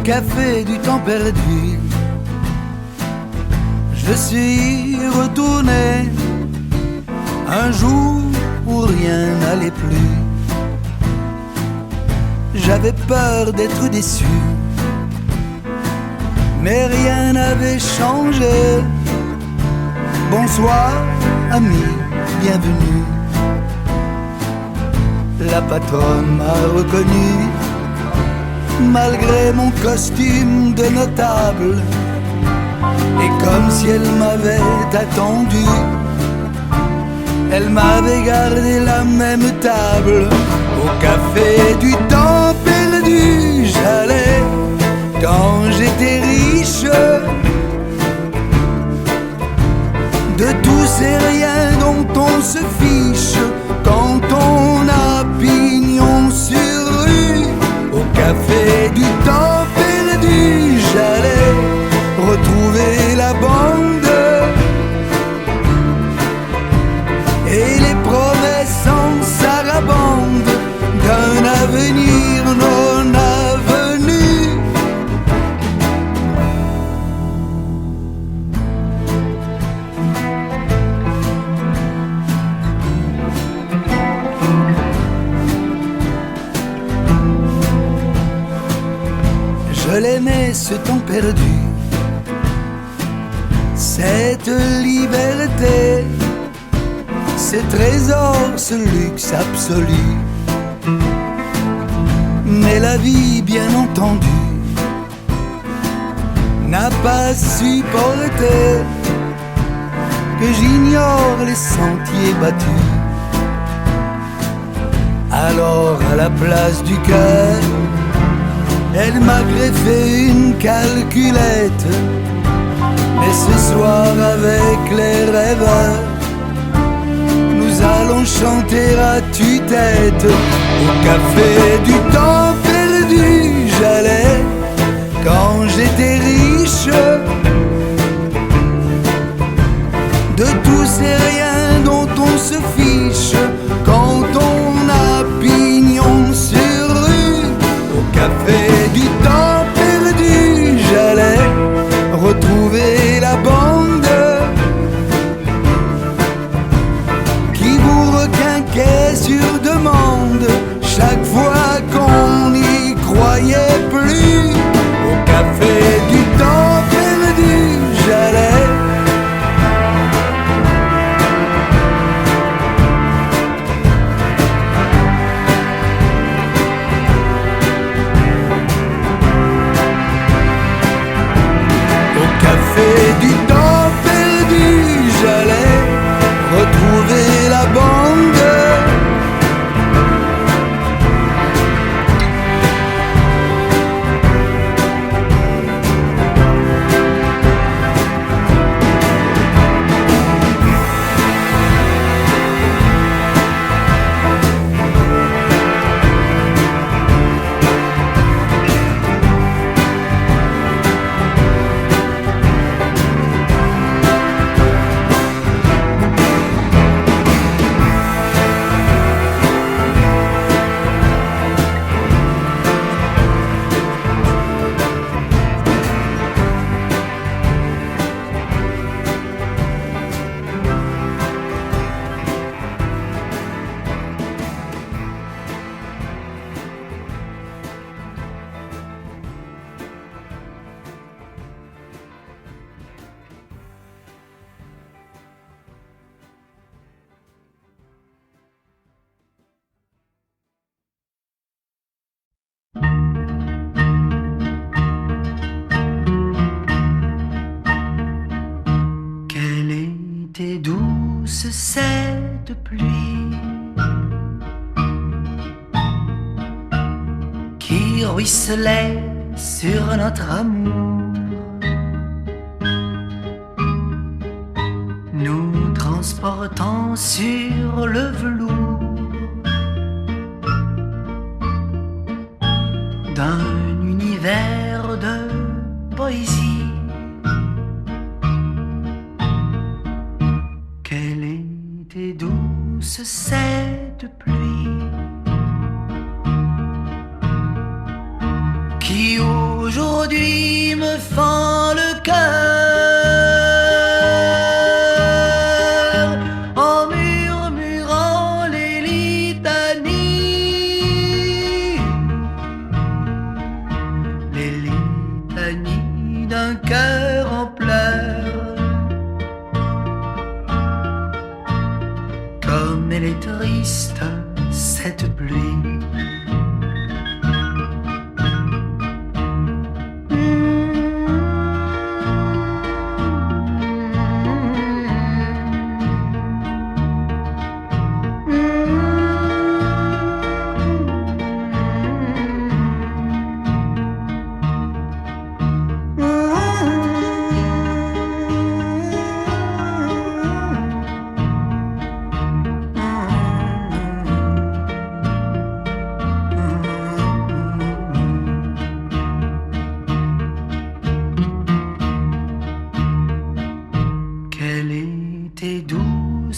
café du temps perdu. Je suis retourné un jour où rien n'allait plus. J'avais peur d'être déçu, mais rien n'avait changé. Bonsoir, ami, bienvenue. La patronne m'a reconnu, malgré mon costume de notable. Et comme si elle m'avait attendu, elle m'avait gardé la même table. Au café du temps perdu, j'allais quand j'étais riche. De tous ces riens dont on se fiche quand on a pignon sur rue. Au café du temps perdu, j'allais retrouver la bande et les promesses en sarabande d'un avenir non avenu. Je l'aimais ce temps perdu, cette liberté, ce trésor, ce luxe absolu. Mais la vie, bien entendu, n'a pas supporté que j'ignore les sentiers battus. Alors à la place du cœur, elle m'a greffé une calculette. Et ce soir avec les rêveurs, nous allons chanter à tue-tête. Au café du temps perdu, j'allais quand j'étais riche. De tous ces riens dont on se fiche quand on a pignon sur rue. Au café du temps perdu, j'allais retrouver la bande qui vous requinquait sur demande chaque fois qu'on n'y croyait plus. Au café du temps perdu, j'allais du temps perdu, j'allais retrouver la bande était douce cette pluie qui ruisselait sur notre amour, nous transportant sur le velours d'un univers de poésie. Quelle était douce cette pluie qui aujourd'hui triste cette pluie.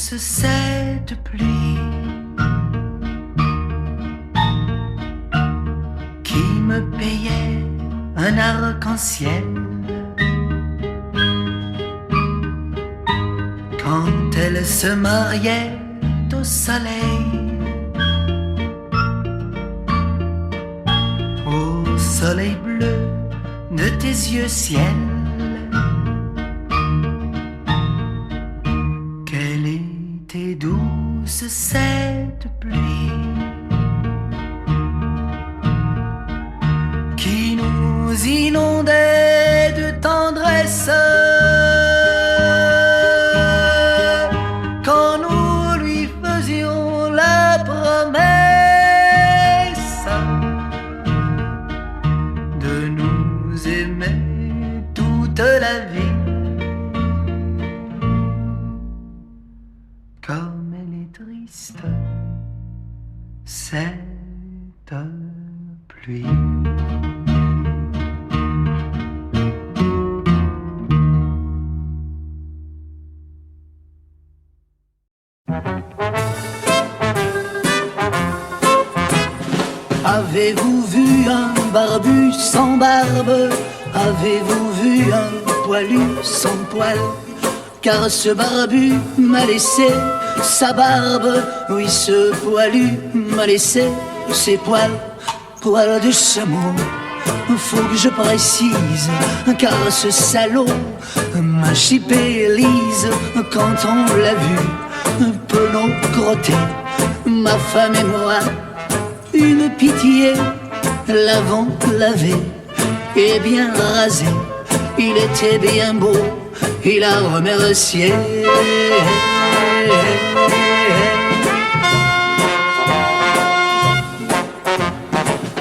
Cette pluie qui me payait un arc-en-ciel quand elle se mariait au soleil, au soleil bleu de tes yeux ciel. Douce cette pluie qui nous inondait de tendresse quand nous lui faisions la promesse de nous aimer toute la vie. Comme elle est triste, cette pluie. Avez-vous vu un barbu sans barbe? Avez-vous vu un poilu sans poil? Car ce barbu m'a laissé sa barbe, oui ce poilu m'a laissé ses poils, poils de chameau. Faut que je précise, car ce salaud m'a chippé lise quand on l'a vu penaud crotté. Ma femme et moi, une pitié, l'avons lavé et bien rasé. Il était bien beau, il a remercié.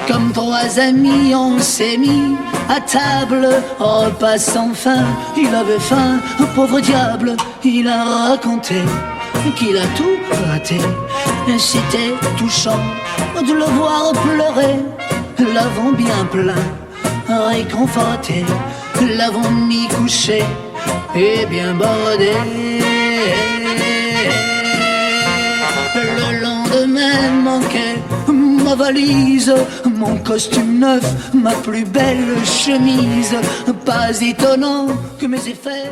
Comme trois amis, on s'est mis à table, repas sans fin. Il avait faim, pauvre diable. Il a raconté qu'il a tout raté. C'était touchant de le voir pleurer. L'avons bien plaint, réconforté. L'avons mis couché et bien bordé. Le lendemain manquait ma valise, mon costume neuf, ma plus belle chemise. Pas étonnant que mes effets